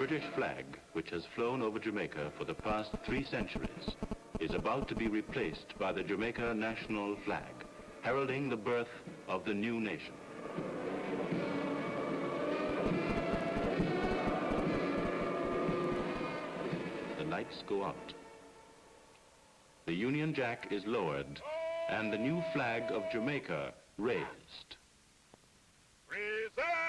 British flag, which has flown over Jamaica for the past 3 centuries, is about to be replaced by the Jamaica national flag, heralding the birth of the new nation. The lights go out. The Union Jack is lowered, and the new flag of Jamaica raised. Present!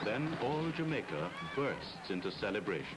Then all Jamaica bursts into celebration.